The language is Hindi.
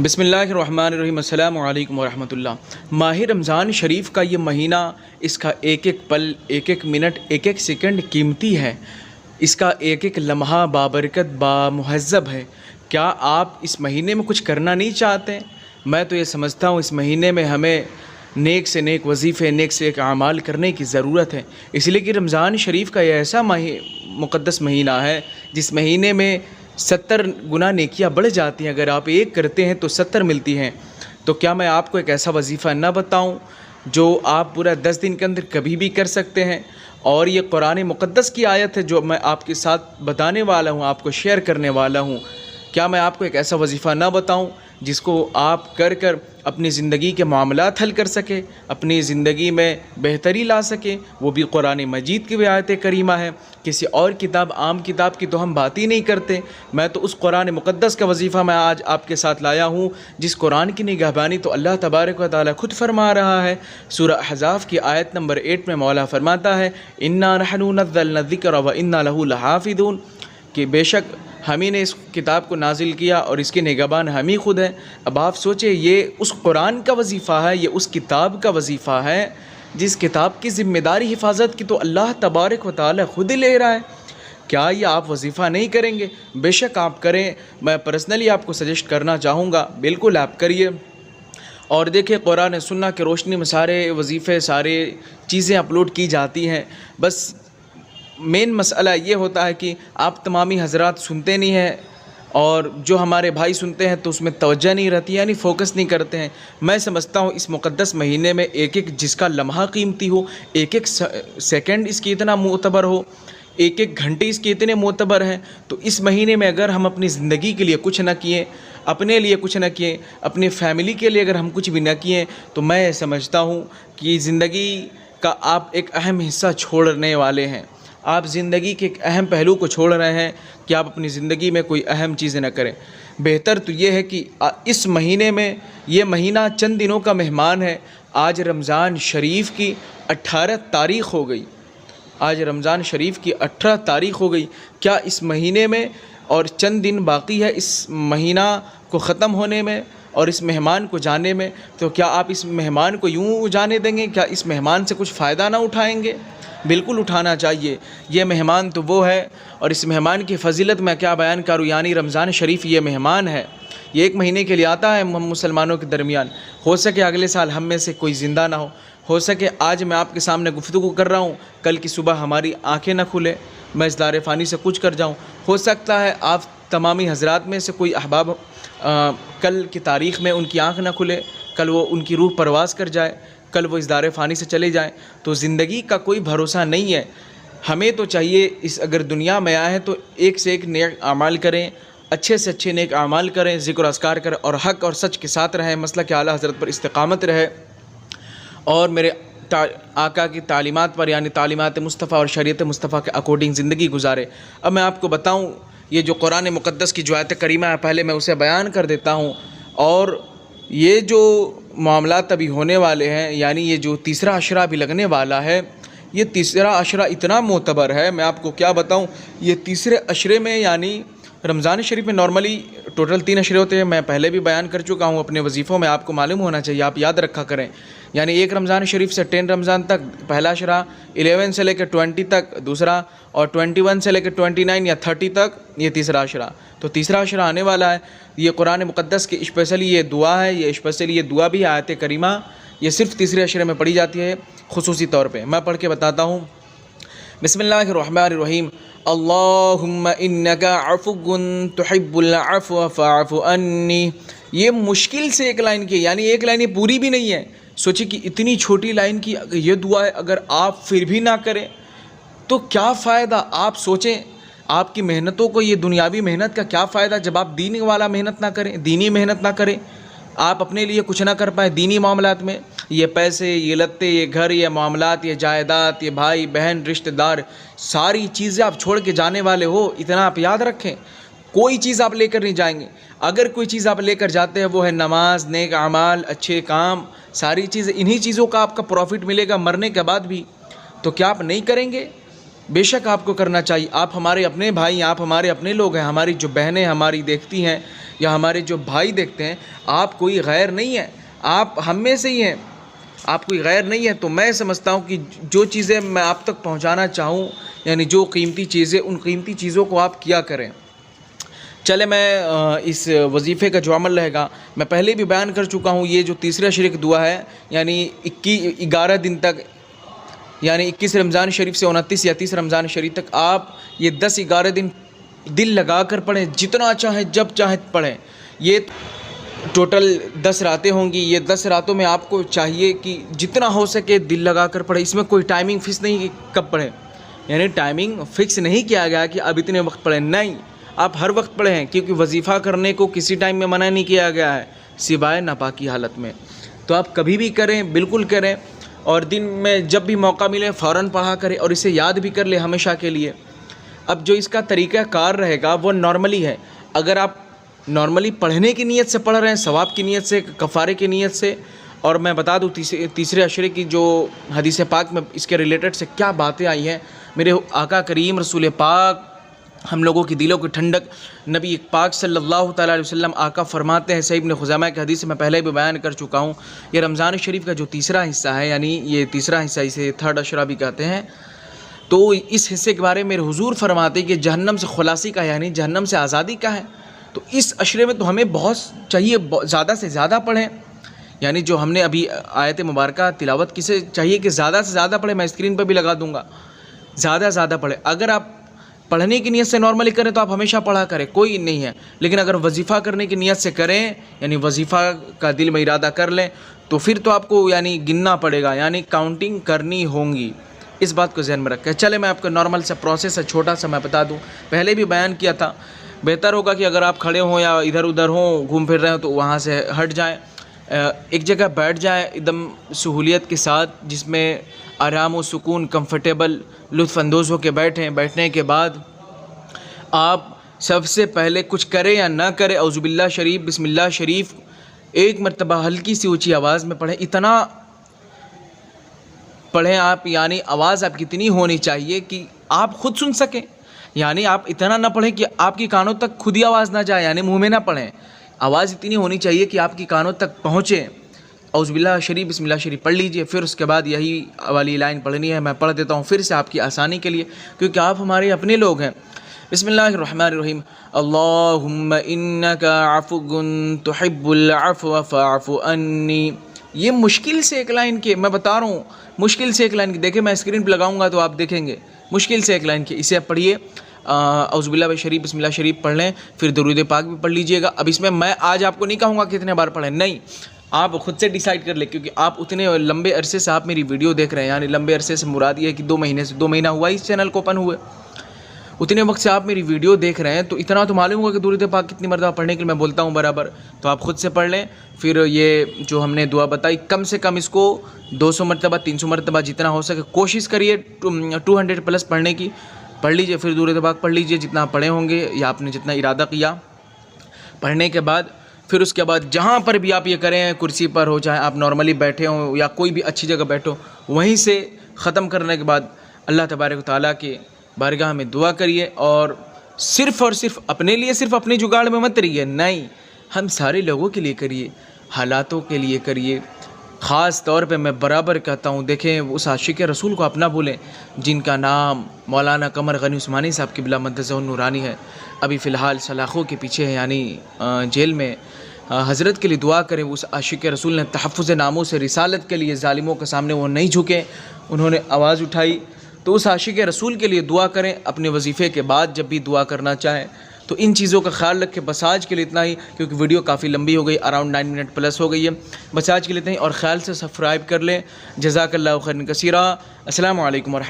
बिस्मिल्लाहिर्रहमानिर्रहीम अस्सलामु अलैकुम वरहमतुल्लाह। माह रमज़ान शरीफ का ये महीना, इसका एक एक पल, एक एक मिनट, एक एक सेकंड कीमती है। इसका एक एक लम्हा बाबरकत बामुहज़्ज़ब है। क्या आप इस महीने में कुछ करना नहीं चाहते? मैं तो ये समझता हूँ इस महीने में हमें नेक से नेक वजीफ़े, नेक से नेक अमाल करने की ज़रूरत है। इसलिए कि रमज़ान शरीफ का ये ऐसा मुक़द्दस महीना है जिस महीने में 70 गुना नेकियां बढ़ जाती हैं। अगर आप एक करते हैं तो 70 मिलती हैं। तो क्या मैं आपको एक ऐसा वजीफ़ा ना बताऊं जो आप पूरा 10 दिन के अंदर कभी भी कर सकते हैं? और ये कुरान मुक़द्दस की आयत है जो मैं आपके साथ बताने वाला हूं, आपको शेयर करने वाला हूं। क्या मैं आपको एक ऐसा वजीफ़ा ना बताऊं जिसको आप कर कर अपनी ज़िंदगी के मामलात हल कर सके, अपनी ज़िंदगी में बेहतरी ला सके? वो भी कुरान मजीद की आयत करीमा है। किसी और किताब, आम किताब की तो हम बात ही नहीं करते। मैं तो उस कुरान मुक़द्दस का वजीफ़ा मैं आज आपके साथ लाया हूँ जिस कुरान की निगहबानी तो अल्लाह तबारक व तआला खुद फरमा रहा है। सूरह अहज़ाब की आयत नंबर 8 में मौला फरमाता है, इन्ना नहनु नज़्ज़लना ज़िक्र व इन्ना लहू लहाफ़िज़ून, कि बेशक हम ही ने इस किताब को नाजिल किया और इसके निगहबान हम ही खुद हैं। अब आप सोचें, ये उस कुरान का वजीफ़ा है, ये उस किताब का वजीफ़ा है जिस किताब की ज़िम्मेदारी हिफाजत की तो अल्लाह तबारक व तआला खुद ही ले रहा है। क्या ये आप वजीफ़ा नहीं करेंगे? बेशक आप करें। मैं पर्सनली आपको सजेस्ट करना चाहूँगा, बिल्कुल आप करिए। और देखिए, कुरान सुन्नत की रोशनी में सारे वजीफ़े, सारे चीज़ें अपलोड की जाती हैं। बस मेन मसला ये होता है कि आप तमामी हज़रात सुनते नहीं हैं, और जो हमारे भाई सुनते हैं तो उसमें तवज्जो नहीं रहती, यानी फ़ोकस नहीं करते हैं। मैं समझता हूँ इस मुक़द्दस महीने में एक एक जिसका लम्हा कीमती हो, एक एक सेकंड इसकी इतना मोतबर हो, एक एक घंटे इसके इतने मोतबर हैं, तो इस महीने में अगर हम अपनी ज़िंदगी के लिए कुछ ना किए, अपने लिए कुछ ना किए, अपनी फ़ैमिली के लिए अगर हम कुछ भी ना किए, तो मैं समझता हूँ कि ज़िंदगी का आप एक अहम हिस्सा छोड़ने वाले हैं। आप ज़िंदगी के एक अहम पहलू को छोड़ रहे हैं कि आप अपनी ज़िंदगी में कोई अहम चीज़ें न करें। बेहतर तो ये है कि इस महीने में, ये महीना चंद दिनों का मेहमान है। आज रमज़ान शरीफ की 18 तारीख़ हो गई। आज रमज़ान शरीफ की 18 तारीख़ हो गई। क्या इस महीने में और चंद दिन बाकी है इस महीना को ख़त्म होने में और इस मेहमान को जाने में? तो क्या आप इस मेहमान को यूँ जाने देंगे? क्या इस मेहमान से कुछ फ़ायदा ना उठाएंगे? बिल्कुल उठाना चाहिए। ये मेहमान तो वो है, और इस मेहमान की फ़जीलत मैं क्या बयान करूँ। यानी रमज़ान शरीफ ये मेहमान है, ये एक महीने के लिए आता है हम मुसलमानों के दरमियान। हो सके अगले साल हम में से कोई ज़िंदा ना हो सके आज मैं आपके सामने गुफ्तगू कर रहा हूँ, कल की सुबह हमारी आँखें न खुले, मैं इस दार फ़ानी से कुछ कर जाऊँ। हो सकता है आप तमामी हज़रात में से कोई अहबाब कल की तारीख़ में उनकी आँख न खुले, कल वो उनकी रूह परवाज़ कर जाए, कल वो इस दार फ़ानी से चले जाएं। तो ज़िंदगी का कोई भरोसा नहीं है। हमें तो चाहिए इस अगर दुनिया में आए हैं तो एक से एक नेक अमाल करें, अच्छे से अच्छे नेक अमाल करें, ज़िक्र अस्कार करें और हक़ और सच के साथ रहें, मसलक के आला हज़रत पर इस्तिक़ामत रहे और मेरे आका की तालीमात पर, यानी तालीमात मुस्तफ़ा और शरीयत मुस्तफ़ा के अकॉर्डिंग ज़िंदगी गुजारे। अब मैं आपको बताऊँ, ये जो कुरान मुक़द्दस की जो आयत करीमा है, पहले मैं उसे बयान कर देता हूँ। और ये जो मामलात अभी होने वाले हैं, यानी ये जो तीसरा अशरा भी लगने वाला है, ये तीसरा अशरा इतना मोतबर है, मैं आपको क्या बताऊं। ये तीसरे अशरे में, यानी रमज़ान शरीफ में नॉर्मली टोटल 3 अशरे होते हैं। मैं पहले भी बयान कर चुका हूं अपने वजीफ़ों में, आपको मालूम होना चाहिए, आप याद रखा करें। यानी एक रमज़ान शरीफ से 10 रमज़ान तक पहला अशरा, 11 से लेकर 20 तक दूसरा, और 21 से लेकर 29 या 30 तक ये तीसरा अशरा। तो तीसरा अशरा आने वाला है। ये कुरान मुक़द्दस की स्पेशली ये दुआ है, ये स्पेशली ये दुआ भी आयत करीमा ये सिर्फ़ तीसरे अशरे में पढ़ी जाती है खुसूसी तौर पे। मैं पढ़ के बताता हूँ। बिस्मिल्लाहिर्रहमानिर्रहीम। अल्लाहुम्मा इन्नका अफ़ुव्वुन तुहिब्बुल अफ़्व फ़अफ़ु अन्नी। ये मुश्किल से एक लाइन की, यानी एक लाइन ये पूरी भी नहीं है। सोचिए कि इतनी छोटी लाइन की ये दुआ है, अगर आप फिर भी ना करें तो क्या फ़ायदा। आप सोचें, आपकी मेहनतों को, ये दुनियावी मेहनत का क्या फ़ायदा जब आप दीनी वाला मेहनत ना करें, दीनी मेहनत ना करें, आप अपने लिए कुछ ना कर पाए दीनी मामलात में। ये पैसे, ये लत्ते, ये घर, ये मामलात, ये जायदाद, ये भाई बहन रिश्तेदार, सारी चीज़ें आप छोड़ के जाने वाले हो। इतना आप याद रखें, कोई चीज़ आप लेकर नहीं जाएंगे। अगर कोई चीज़ आप लेकर जाते हैं वो है नमाज, नेक अमाल, अच्छे काम, सारी चीज़ें। इन्हीं चीज़ों का आपका प्रॉफिट मिलेगा मरने के बाद भी। तो क्या आप नहीं करेंगे? बेशक आपको करना चाहिए। आप हमारे अपने भाई, आप हमारे अपने लोग हैं। हमारी जो बहनें हमारी देखती हैं या हमारे जो भाई देखते हैं, आप कोई गैर नहीं है, आप हम में से ही हैं, आप कोई गैर नहीं है। तो मैं समझता हूँ कि जो चीज़ें मैं आप तक पहुँचाना चाहूँ, यानी जो कीमती चीज़ें, उन कीमती चीज़ों को आप किया करें। चले, मैं इस वजीफ़े का जो अमल रहेगा मैं पहले भी बयान कर चुका हूँ। ये जो तीसरा शरीक दुआ है, यानी 11 दिन तक, यानी 21 रमज़ान शरीफ से 29 या 30 रमज़ान शरीफ तक आप ये 10-11 दिन दिल लगा कर पढ़ें, जितना चाहें जब चाहें पढ़ें। ये टोटल 10 रातें होंगी। ये 10 रातों में आपको चाहिए कि जितना हो सके दिल लगा कर पढ़ें। इसमें कोई टाइमिंग फ़िक्स नहीं कि कब पढ़ें, यानी टाइमिंग फ़िक्स नहीं किया गया कि अब इतने वक्त पढ़ें, नहीं, आप हर वक्त पढ़ें, क्योंकि वजीफ़ा करने को किसी टाइम में मना नहीं किया गया है सिवाय नापाकी हालत में। तो आप कभी भी करें, बिल्कुल करें, और दिन में जब भी मौका मिले फ़ौरन पढ़ा करें और इसे याद भी कर ले हमेशा के लिए। अब जो इसका तरीक़ा कार रहेगा वो नॉर्मली है। अगर आप नॉर्मली पढ़ने की नीयत से पढ़ रहे हैं, सवाब की नीयत से, कफ़ारे की नीयत से, और मैं बता दूं तीसरे अशरे की जो हदीस पाक में इसके रिलेटेड से क्या बातें आई हैं। मेरे आका करीम रसूल पाक, हम लोगों की दिलों की ठंडक, नबी पाक सल्लल्लाहु तआला अलैहि वसल्लम आका फरमाते हैं, सही इब्न खुज़ैमा की हदीस मैं पहले भी बयान कर चुका हूँ। ये रमज़ान शरीफ का जो तीसरा हिस्सा है, यानी ये तीसरा हिस्सा, इसे थर्ड अशरा भी कहते हैं। तो इस हिस्से के बारे में मेरे हुजूर फरमाते कि जहन्नम से खुलासी का, यानी जहन्नम से आज़ादी का है। तो इस अशरे में तो हमें बहुत चाहिए, ज़्यादा से ज़्यादा पढ़ें। यानी जो हमने अभी आयत मुबारक तिलावत की से चाहिए कि ज़्यादा से ज़्यादा पढ़ें। मैं स्क्रीन पर भी लगा दूँगा, ज़्यादा से ज़्यादा पढ़ें। अगर आप पढ़ने की नीयत से नॉर्मली करें तो आप हमेशा पढ़ा करें, कोई नहीं है। लेकिन अगर वजीफ़ा करने की नीयत से करें, यानी वजीफ़ा का दिल में इरादा कर लें, तो फिर तो आपको यानी गिनना पड़ेगा, यानी काउंटिंग करनी होंगी। इस बात को जहन में रखें। चले, मैं आपको नॉर्मल सा प्रोसेस है, छोटा सा मैं बता दूं, पहले भी बयान किया था। बेहतर होगा कि अगर आप खड़े हों या इधर उधर हों, घूम फिर रहे हो, तो वहाँ से हट जाएं, एक जगह बैठ जाएं एकदम सहूलियत के साथ, जिसमें आराम व सुकून, कंफर्टेबल, लुत्फ़अंदोज़ होकर बैठें। बैठने के बाद आप सबसे पहले कुछ करें या ना करें, औज़ुबिल्लाह शरीफ, बिस्मिल्लाह शरीफ एक मरतबा हल्की सी ऊँची आवाज़ में पढ़ें। इतना पढ़ें आप, यानी आवाज़ आपकी इतनी होनी चाहिए कि आप खुद सुन सकें। यानी आप इतना ना पढ़ें कि आपकी कानों तक खुद ही आवाज़ ना जाए, यानी मुंह में ना पढ़ें। आवाज़ इतनी होनी चाहिए कि आपकी कानों तक पहुँचे। औज़ुबिल्लाह शरीफ, बिस्मिल्लाह शरीफ पढ़ लीजिए। फिर उसके बाद यही वाली लाइन पढ़नी है, मैं पढ़ देता हूँ फिर से आपकी आसानी के लिए, क्योंकि आप हमारे अपने लोग हैं। बिस्मिल्लाहिर्रहमानिर्रहीम। अल्लाहुम्मा इन्नका अफ़ुव्वुन तुहिब्बुल अफ़्व फ़अफ़ु अन्नी। ये मुश्किल से एक लाइन की, मैं बता रहा हूँ, मुश्किल से एक लाइन की। देखिए, मैं स्क्रीन पर लगाऊंगा तो आप देखेंगे, मुश्किल से एक लाइन की। इसे आप पढ़िए, औज़ुबिल्लाह शरीफ, बिस्मिल्लाह शरीफ पढ़ लें, फिर दुरूद पाक भी पढ़ लीजिएगा। अब इसमें मैं आज आपको नहीं कहूँगा कितने बार पढ़ें, नहीं, आप खुद से डिसाइड कर ले, क्योंकि आप उतने लंबे अरसे से आप मेरी वीडियो देख रहे हैं। यानी लंबे अरसे से मुराद ये है कि 2 महीने से, 2 महीना हुआ इस चैनल को ओपन हुए, उतने वक्त से आप मेरी वीडियो देख रहे हैं, तो इतना तो मालूम होगा कि दुरूद पाक कितनी मरतबा पढ़ने के लिए मैं बोलता हूँ बराबर। तो आप खुद से पढ़ लें। फिर ये जो हमने दुआ बताई, कम से कम इसको 200 मरतबा, 300 मरतबा, जितना हो सके कोशिश करिए 200 प्लस पढ़ने की, पढ़ लीजिए। फिर दुरूद पाक पढ़ लीजिए जितना पढ़े होंगे या आपने जितना इरादा किया। पढ़ने के बाद फिर उसके बाद जहाँ पर भी आप ये करें, कुर्सी पर हो, चाहे आप नॉर्मली बैठे हों या कोई भी अच्छी जगह बैठो, वहीं से ख़त्म करने के बाद अल्लाह तबारक व तआला के बारगाह में दुआ करिए। और सिर्फ़ अपने लिए, सिर्फ़ अपने जुगाड़ में मत रहिए, नहीं, हम सारे लोगों के लिए करिए, हालातों के लिए करिए। ख़ास तौर पे मैं बराबर कहता हूँ, देखें उस आशिक़ रसूल को अपना भूलें जिनका नाम मौलाना कमर गनी उस्मानी साहब क़िबला मक़दसहुन नूरानी है। अभी फ़िलहाल सलाख़ों के पीछे है, यानी जेल में। हज़रत के लिए दुआ करें। उस आशिक़ रसूल ने तहफ़्फ़ुज़ नामों से रिसालत के लिए ज़ालिमों के सामने वो नहीं झुके, उन्होंने आवाज़ उठाई। तो उस आशिक़ रसूल के लिए दुआ करें अपने वजीफ़े के बाद, जब भी दुआ करना चाहें। तो इन चीज़ों का ख्याल रखें। बस आज के लिए इतना ही, क्योंकि वीडियो काफ़ी लंबी हो गई, अराउंड 9 मिनट प्लस हो गई है। बस आज के लिए इतना ही, और ख्याल से सब्सक्राइब कर लें। जज़ाकल्लाहु खैरन कसीरा। अस्सलामु अलैकुम व रहमतुल्लाह।